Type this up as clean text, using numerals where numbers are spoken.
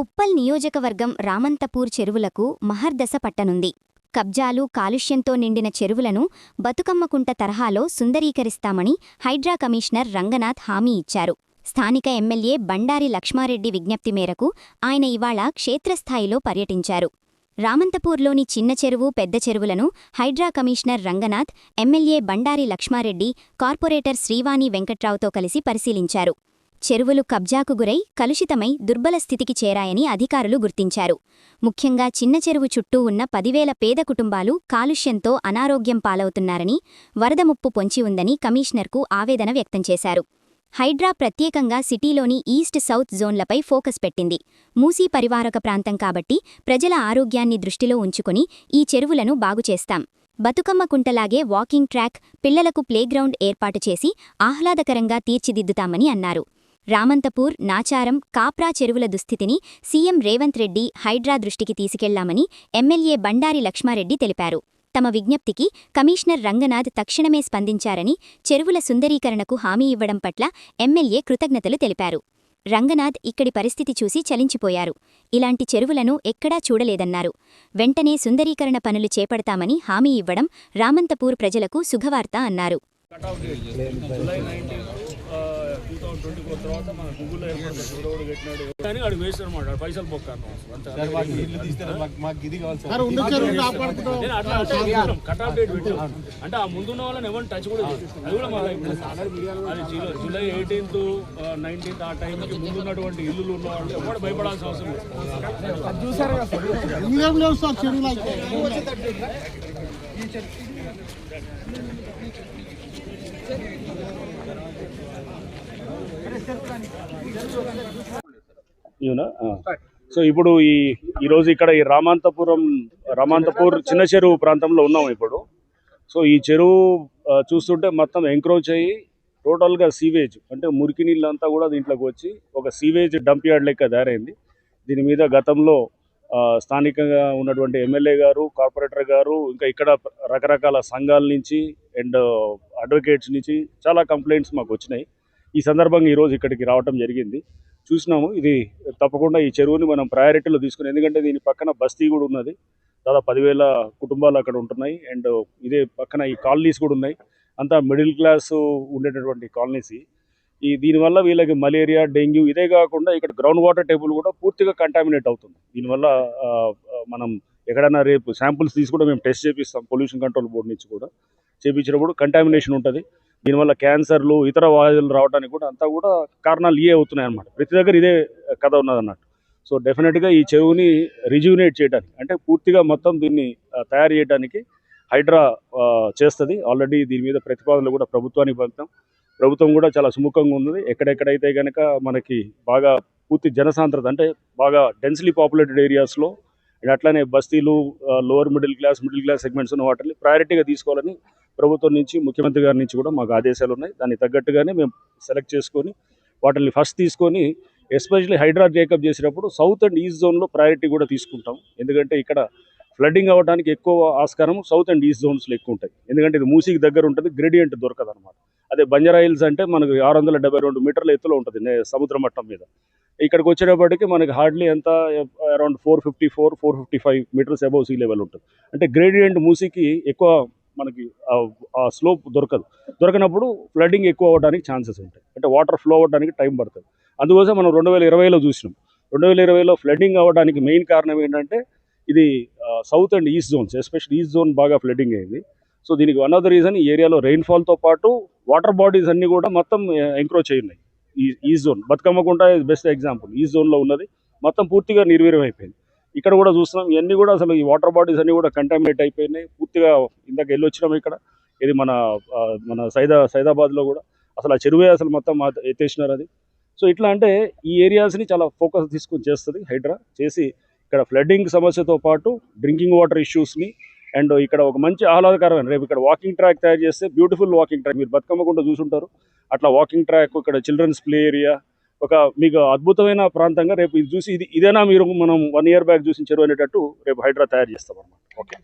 ఉప్పల్ నియోజకవర్గం రామంతపూర్ చెరువులకు మహర్దశ పట్టనుంది. కబ్జాలు, కాలుష్యంతో నిండిన చెరువులను బతుకమ్మకుంట తరహాలో సుందరీకరిస్తామని హైడ్రా కమిషనర్ రంగనాథ్ హామీ ఇచ్చారు. స్థానిక ఎమ్మెల్యే బండారి లక్ష్మారెడ్డి విజ్ఞప్తి మేరకు ఆయన ఇవాళ క్షేత్రస్థాయిలో పర్యటించారు. రామంతపూర్లోని చిన్న చెరువు, పెద్ద చెరువులను Hydraa commissioner Ranganath, MLA Bandari Lakshmareddy, corporator Srivani వెంకట్రావుతో కలిసి పరిశీలించారు. చెరువులు కబ్జాకు గురై కలుషితమై దుర్బల స్థితికి చేరాయని అధికారులు గుర్తించారు. ముఖ్యంగా చిన్న చెరువు చుట్టూ ఉన్న 10,000 పేద కుటుంబాలు కాలుష్యంతో అనారోగ్యం పాలవుతున్నారని, వరద ముప్పు పొంచి ఉందని కమిషనర్కు ఆవేదన వ్యక్తం చేశారు. హైడ్రా ప్రత్యేకంగా సిటీలోని ఈస్ట్, సౌత్ జోన్లపై ఫోకస్ పెట్టింది. మూసీ పరివారక ప్రాంతం కాబట్టి ప్రజల ఆరోగ్యాన్ని దృష్టిలో ఉంచుకుని ఈ చెరువులను బాగుచేస్తాం. బతుకమ్మ కుంటలాగే వాకింగ్ ట్రాక్, పిల్లలకు ప్లేగ్రౌండ్ ఏర్పాటు చేసి ఆహ్లాదకరంగా తీర్చిదిద్దుతామని అన్నారు. రామంతపూర్, నాచారం, కాప్రా చెరువుల దుస్థితిని సీఎం రేవంత్ రెడ్డి హైడ్రా దృష్టికి తీసుకెళ్లామని ఎమ్మెల్యే బండారి లక్ష్మారెడ్డి తెలిపారు. తమ విజ్ఞప్తికి కమిషనర్ రంగనాథ్ తక్షణమే స్పందించారని, చెరువుల సుందరీకరణకు హామీ ఇవ్వడం పట్ల ఎమ్మెల్యే కృతజ్ఞతలు తెలిపారు. రంగనాథ్ ఇక్కడి పరిస్థితి చూసి చలించిపోయారు. ఇలాంటి చెరువులను ఎక్కడా చూడలేదన్నారు. వెంటనే సుందరీకరణ పనులు చేపడతామని హామీ ఇవ్వడం రామంతపూర్ ప్రజలకు శుభవార్త అన్నారు. పైసలు అంటే ఆ ముందున్న వాళ్ళని ఎవరిని టచ్ కూడా అది కూడా అది జూలై 18th, 19th ఆ టైంకి ముందున్నటువంటి ఇల్లులు ఉన్న వాళ్ళు ఎవరు భయపడాల్సిన అవసరం సో ఇప్పుడు ఈరోజు ఇక్కడ ఈ రామంతపూర్ చిన్న చెరువు ప్రాంతంలో ఉన్నాం ఇప్పుడు. సో ఈ చెరువు చూస్తుంటే మొత్తం ఎంక్రోచ్ అయ్యి టోటల్గా సీవేజ్ అంటే మురికి నీళ్ళంతా కూడా దీంట్లోకి వచ్చి ఒక సీవేజ్ డంప్ యార్డ్ లెక్క తయారైంది. దీని మీద గతంలో స్థానికంగా ఉన్నటువంటి ఎమ్మెల్యే గారు, కార్పొరేటర్ గారు, ఇంకా ఇక్కడ రకరకాల సంఘాల నుంచి అండ్ అడ్వకేట్స్ నుంచి చాలా కంప్లైంట్స్ మాకు వచ్చినాయి. ఈ సందర్భంగా ఈరోజు ఇక్కడికి రావడం జరిగింది. చూసినాము, ఇది తప్పకుండా ఈ చెరువుని మనం ప్రయారిటీలో తీసుకుని, ఎందుకంటే దీని పక్కన బస్తీ కూడా ఉన్నది. దాదాపు 10,000 కుటుంబాలు అక్కడ ఉంటున్నాయి. అండ్ ఇదే పక్కన ఈ కాలనీస్ కూడా ఉన్నాయి. అంతా మిడిల్ క్లాస్ ఉండేటటువంటి కాలనీస్. దీనివల్ల వీళ్ళకి మలేరియా, డెంగ్యూ, ఇదే కాకుండా ఇక్కడ గ్రౌండ్ వాటర్ టేబుల్ కూడా పూర్తిగా కంటామినేట్ అవుతుంది. దీనివల్ల మనం ఎక్కడైనా రేపు శాంపుల్స్ తీసి కూడా మేము టెస్ట్ చేపిస్తాం. పొల్యూషన్ కంట్రోల్ బోర్డు నుంచి కూడా చేపించినప్పుడు కంటామినేషన్ ఉంటుంది. దీనివల్ల క్యాన్సర్లు, ఇతర వ్యాధులు రావడానికి కూడా అంతా కూడా కారణాలు అవుతున్నాయి అన్నమాట. ప్రతి దగ్గర ఇదే కథ ఉన్నది అన్నట్టు. సో డెఫినెట్గా ఈ చెరువుని రిజ్యూనేట్ చేయడానికి, అంటే పూర్తిగా మొత్తం దీన్ని తయారు చేయడానికి హైడ్రా చేస్తుంది. ఆల్రెడీ దీని మీద ప్రతిపాదనలు కూడా ప్రభుత్వానికి పంపుతాం. ప్రభుత్వం కూడా చాలా సుముఖంగా ఉంది. ఎక్కడెక్కడైతే కనుక మనకి బాగా పూర్తి జనసాంద్రత, అంటే బాగా డెన్స్లీ పాపులేటెడ్ ఏరియాస్లో, అట్లానే బస్తీలు, లోవర్ మిడిల్ క్లాస్ సెగ్మెంట్స్ ఉన్న వాటిని ప్రయారిటీగా తీసుకోవాలని ప్రభుత్వం నుంచి, ముఖ్యమంత్రి గారి నుంచి కూడా మాకు ఆదేశాలు ఉన్నాయి. దానికి తగ్గట్టుగానే మేము సెలెక్ట్ చేసుకొని వాటిని ఫస్ట్ తీసుకొని, ఎస్పెషల్లీ హైడ్రా టేకప్ చేసినప్పుడు సౌత్ అండ్ ఈస్ట్ జోన్లో ప్రయారిటీ కూడా తీసుకుంటాం. ఎందుకంటే ఇక్కడ ఫ్లడ్డింగ్ అవ్వడానికి ఎక్కువ ఆస్కారం సౌత్ అండ్ ఈస్ట్ జోన్స్లో ఎక్కువ ఉంటాయి. ఎందుకంటే ఇది మూసీకి దగ్గర ఉంటుంది, గ్రేడియంట్ దొరకదు అనమాట. అదే బంజారా హిల్స్ అంటే మనకు 672 మీటర్ల ఎత్తులో ఉంటుంది సముద్ర మట్టం మీద. ఇక్కడికి వచ్చేటప్పటికి మనకి హార్డ్లీ ఎంత around 454-455 metres above sea level ఉంటుంది. అంటే గ్రేడియంట్ మూసీకి ఎక్కువ మనకి ఆ స్లోప్ దొరకనప్పుడు ఫ్లడ్డింగ్ ఎక్కువ అవ్వడానికి ఛాన్సెస్ ఉంటాయి. అంటే వాటర్ ఫ్లో అవ్వడానికి టైం పడుతుంది. అందుకోసం మనం 2020లో చూసినాం. 2020లో ఫ్లడ్డింగ్ అవ్వడానికి మెయిన్ కారణం ఏంటంటే ఇది south and east zones, especially east zone బాగా ఫ్లడ్డింగ్ అయింది. సో దీనికి వన్ ఆఫ్ ద రీజన్ ఈ ఏరియాలో రెయిన్ఫాల్తో పాటు వాటర్ బాడీస్ అన్నీ కూడా మొత్తం ఎంక్రోచ్ అయి ఉన్నాయి. ఈ east zone, Bathukammakunta best example, east జోన్లో ఉన్నది మొత్తం పూర్తిగా నిర్వీర్యం అయిపోయింది. ఇక్కడ కూడా చూస్తున్నాం, ఇవన్నీ కూడా అసలు ఈ వాటర్ బాడీస్ అన్నీ కూడా కంటామినేట్ అయిపోయినాయి పూర్తిగా. ఇందాక వెళ్ళి వచ్చినాము ఇక్కడ, ఇది మన సైదాబాద్లో కూడా అసలు ఆ చెరువే అసలు మొత్తం ఎత్తేసినారు అది. సో ఇట్లా అంటే ఈ ఏరియాస్ని చాలా ఫోకస్ తీసుకొని చేస్తుంది హైడ్రా. చేసి ఇక్కడ ఫ్లడ్డింగ్ సమస్యతో పాటు డ్రింకింగ్ వాటర్ ఇష్యూస్ని, అండ్ ఇక్కడ ఒక మంచి ఆహ్లాదకరమైన, రేపు ఇక్కడ వాకింగ్ ట్రాక్ తయారు చేస్తే బ్యూటిఫుల్ వాకింగ్ ట్రాక్, మీరు బతుకమ్మకుంట చూసుంటారు, అట్లా వాకింగ్ ట్రాక్, ఇక్కడ చిల్డ్రన్స్ ప్లే ఏరియా, ఒక మీకు అద్భుతమైన ప్రాంతంగా రేపు ఇది చూసి ఇదేనా మీరు మనం 1 year బ్యాక్ చూసిన చెరువు అనేటట్టు రేపు హైడ్రా తయారు చేస్తాం అన్నమాట. ఓకే.